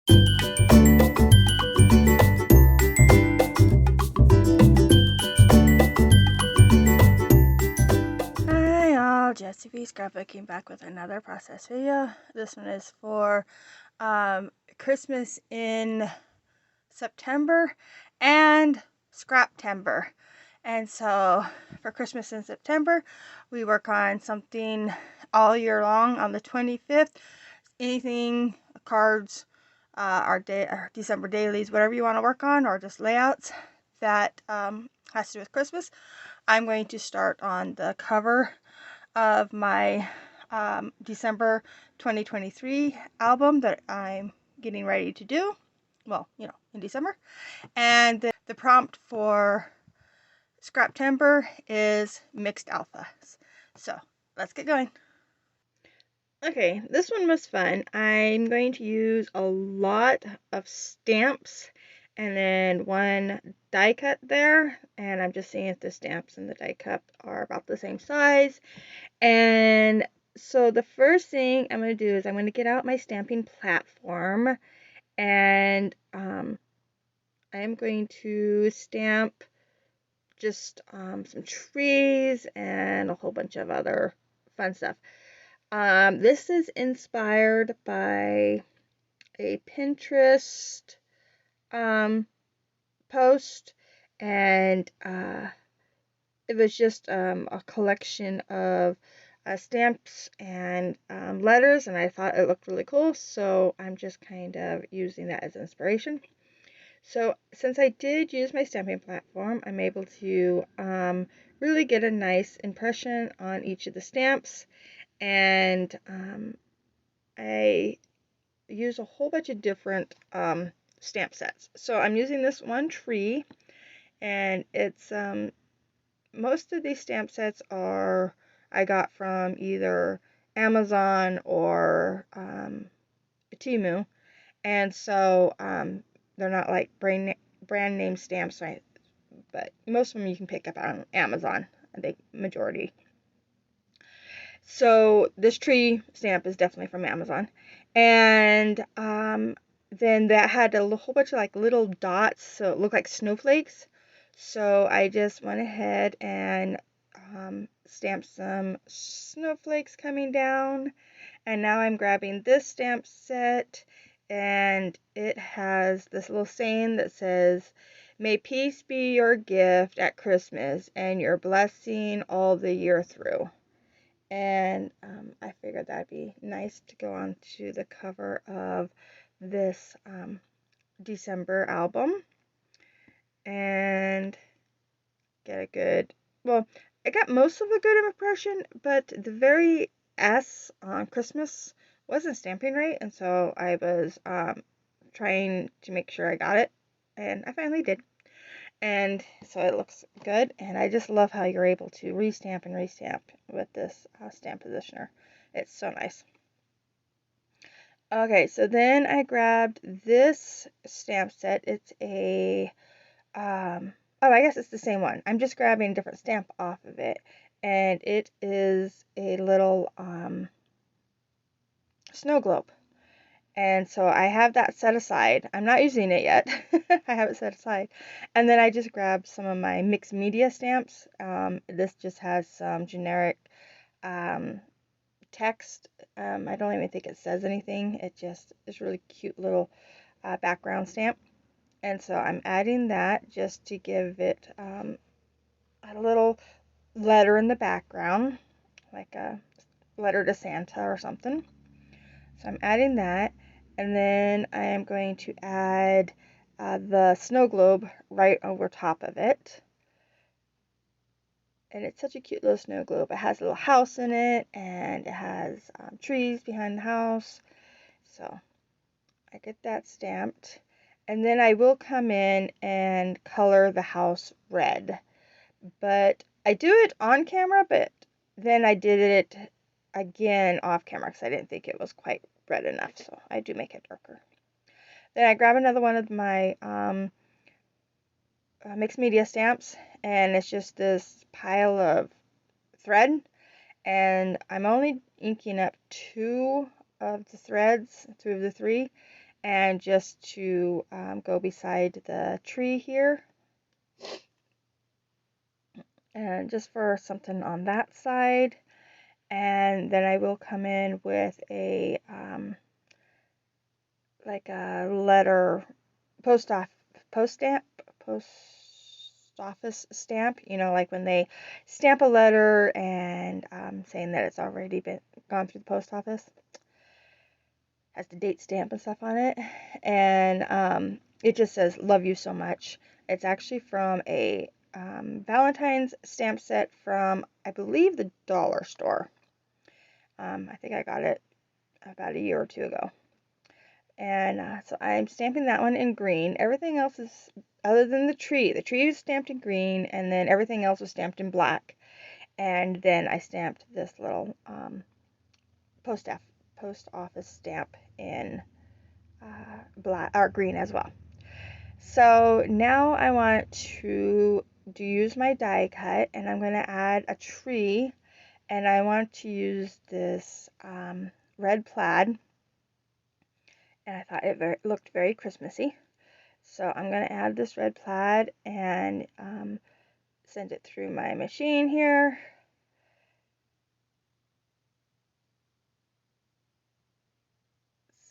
Hi all, Jessie V Scrapbooking back with another process video. This one is for Christmas in September and Scraptember. And so for Christmas in September, we work on something all year long on the 25th. Anything, cards, our December dailies, whatever you want to work on, or just layouts that has to do with Christmas. I'm going to start on the cover of my December 2023 album that I'm getting ready to do. Well, in December. And the prompt for Scraptember is mixed alphas. So let's get going. Okay, this one was fun. I'm going to use a lot of stamps and then one die cut there. And I'm just seeing if the stamps and the die cut are about the same size. And so the first thing I'm going to do is I'm going to get out my stamping platform, and I am going to stamp just some trees and a whole bunch of other fun stuff. This is inspired by a Pinterest post, and it was just a collection of stamps and letters, and I thought it looked really cool, so I'm just kind of using that as inspiration. So since I did use my stamping platform, I'm able to really get a nice impression on each of the stamps, and I use a whole bunch of different stamp sets. So I'm using this one tree, and it's most of these stamp sets I got from either Amazon or Temu, and so they're not like brand name stamps, right? But most of them you can pick up on Amazon, I think majority. So this tree stamp is definitely from Amazon, and then that had a whole bunch of like little dots, so it looked like snowflakes. So I just went ahead and stamped some snowflakes coming down, and now I'm grabbing this stamp set, and it has this little saying that says, "May peace be your gift at Christmas and your blessing all the year through." And I figured that'd be nice to go on to the cover of this December album and get a good, well, I got most of a good impression, but the very S on Christmas wasn't stamping right, and so I was trying to make sure I got it, and I finally did. And so it looks good, and I just love how you're able to restamp and restamp with this stamp positioner. It's so nice. Okay, so then I grabbed this stamp set. It's a oh, I guess it's the same one. I'm just grabbing a different stamp off of it, and it is a little snow globe. And so I have that set aside. I'm not using it yet. I have it set aside. And then I just grabbed some of my mixed media stamps. This just has some generic text. I don't even think it says anything. It just is really cute little background stamp. And so I'm adding that just to give it a little letter in the background, like a letter to Santa or something. So I'm adding that, and then I am going to add the snow globe right over top of it. And it's such a cute little snow globe. It has a little house in it, and it has trees behind the house. So I get that stamped. And then I will come in and color the house red. But I do it on camera, but then I did it again off camera because I didn't think it was quite red enough, so I do make it darker. Then I grab another one of my mixed media stamps, and it's just this pile of thread, and I'm only inking up two of the threads, two of the three, and just to go beside the tree here, and just for something on that side. And then I will come in with a like a letter, post off post stamp post office stamp, like when they stamp a letter and saying that it's already been gone through the post office, has the date stamp and stuff on it. And it just says love you so much. It's actually from a Valentine's stamp set from, I believe, the dollar store. I think I got it about a year or two ago. And so I'm stamping that one in green. Everything else is, other than the tree. The tree is stamped in green, and then everything else was stamped in black. And then I stamped this little post office stamp in black or green as well. So now I want to use my die cut, and I'm going to add a tree, and I want to use this red plaid, and I thought it looked very Christmassy. So I'm going to add this red plaid and send it through my machine here.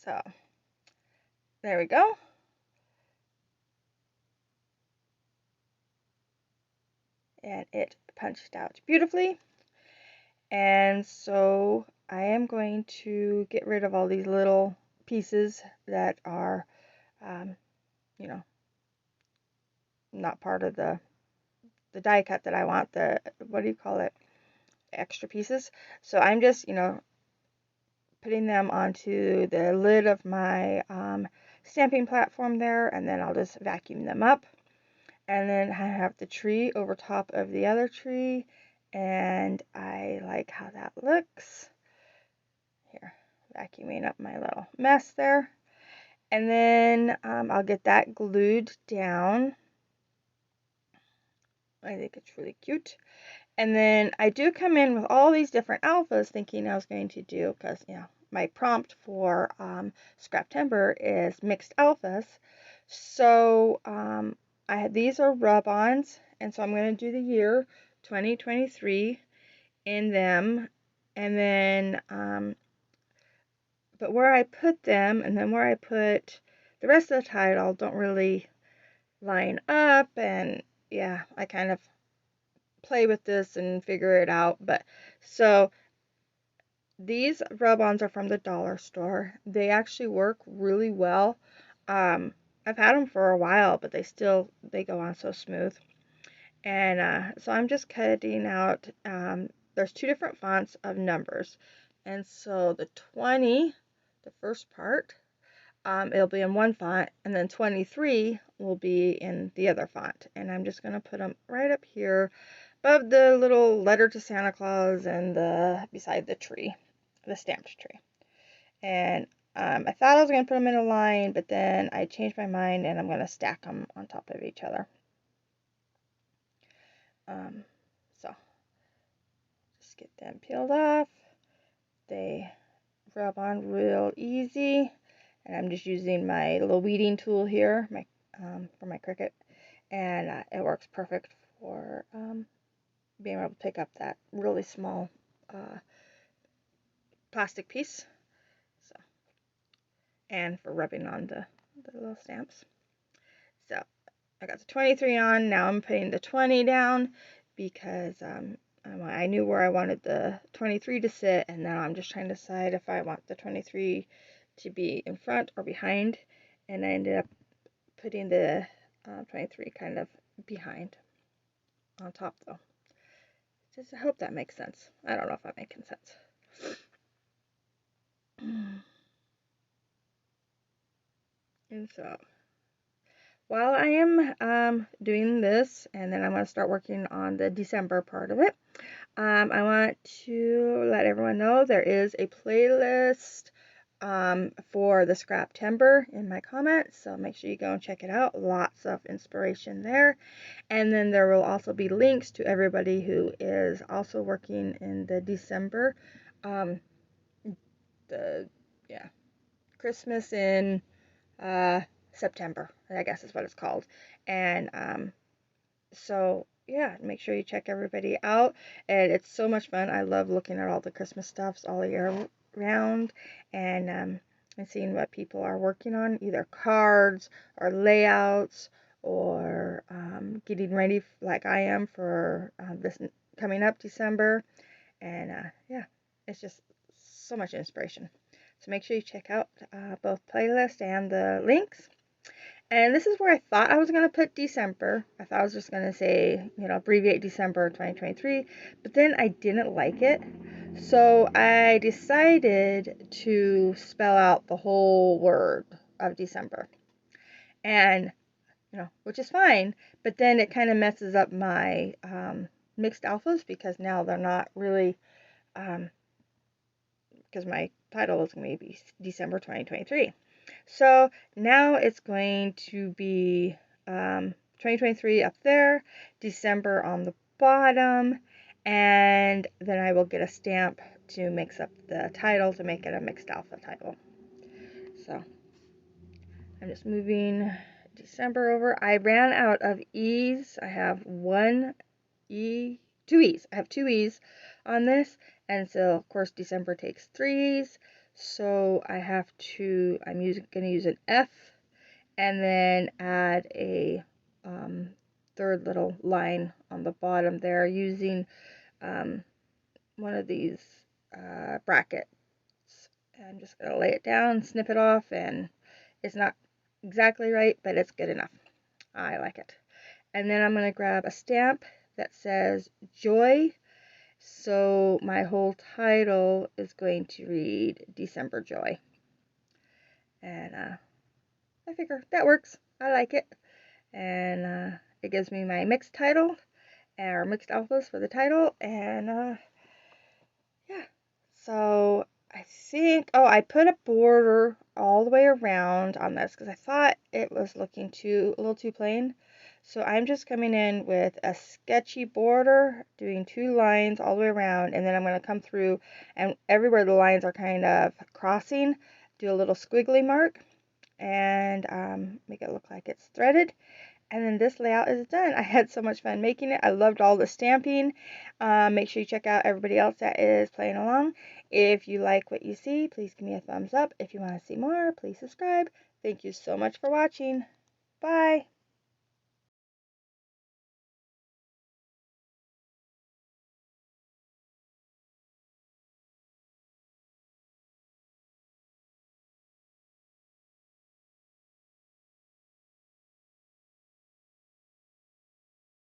So there we go. And it punched out beautifully. And so I am going to get rid of all these little pieces that are, you know, not part of the die cut that I want, the, what do you call it, extra pieces. So I'm just, putting them onto the lid of my stamping platform there, and then I'll just vacuum them up. And then I have the tree over top of the other tree, and I like how that looks. Here, vacuuming up my little mess there. And then I'll get that glued down. I think it's really cute. And then I do come in with all these different alphas, thinking I was going to do, because, my prompt for Scraptember is mixed alphas. So these are rub-ons, and so I'm going to do the year 2023 in them. And then, but where I put them and then where I put the rest of the title don't really line up. And yeah, I kind of play with this and figure it out. But so these rub-ons are from the dollar store. They actually work really well. I've had them for a while, but they go on so smooth. And so I'm just cutting out, there's two different fonts of numbers. And so the 20, the first part, it'll be in one font, and then 23 will be in the other font. And I'm just going to put them right up here above the little letter to Santa Claus and beside the tree, the stamped tree. And I thought I was going to put them in a line, but then I changed my mind, and I'm going to stack them on top of each other. So just get them peeled off. They rub on real easy, and I'm just using my little weeding tool here, for my Cricut, and it works perfect for being able to pick up that really small plastic piece. So, and for rubbing on the little stamps. So I got the 23 on. Now I'm putting the 20 down because I knew where I wanted the 23 to sit, and now I'm just trying to decide if I want the 23 to be in front or behind, and I ended up putting the 23 kind of behind, on top though. Just I hope that makes sense. I don't know if I'm making sense. And so while I am doing this, and then I'm going to start working on the December part of it, I want to let everyone know there is a playlist for the Scraptember in my comments, so make sure you go and check it out. Lots of inspiration there. And then there will also be links to everybody who is also working in the December, Christmas in September, I guess is what it's called. And so yeah, make sure you check everybody out. And it's so much fun. I love looking at all the Christmas stuffs all year round, and seeing what people are working on, either cards or layouts, or getting ready like I am for this coming up December. And yeah, it's just so much inspiration. So make sure you check out both playlists and the links. And this is where I thought I was going to put December. I thought I was just going to say, abbreviate December 2023, but then I didn't like it. So I decided to spell out the whole word of December. And, which is fine, but then it kind of messes up my mixed alphas, because now they're not really, because my title is going to be December 2023. So now it's going to be 2023 up there, December on the bottom, and then I will get a stamp to mix up the title to make it a mixed alpha title. So I'm just moving December over. I ran out of E's. I have one E, two E's. I have two E's on this, and so of course December takes 3 E's. So I'm going to use an F, and then add a third little line on the bottom there using one of these brackets. I'm just going to lay it down, snip it off, and it's not exactly right, but it's good enough. I like it. And then I'm going to grab a stamp that says Joy. So my whole title is going to read December Joy. And I figure that works. I like it. And it gives me my mixed title, or mixed alphas for the title. And yeah. So I think, I put a border all the way around on this because I thought it was looking a little too plain. So I'm just coming in with a sketchy border, doing 2 lines all the way around, and then I'm going to come through, and everywhere the lines are kind of crossing, do a little squiggly mark, and make it look like it's threaded. And then this layout is done. I had so much fun making it. I loved all the stamping. Make sure you check out everybody else that is playing along. If you like what you see, please give me a thumbs up. If you want to see more, please subscribe. Thank you so much for watching. Bye.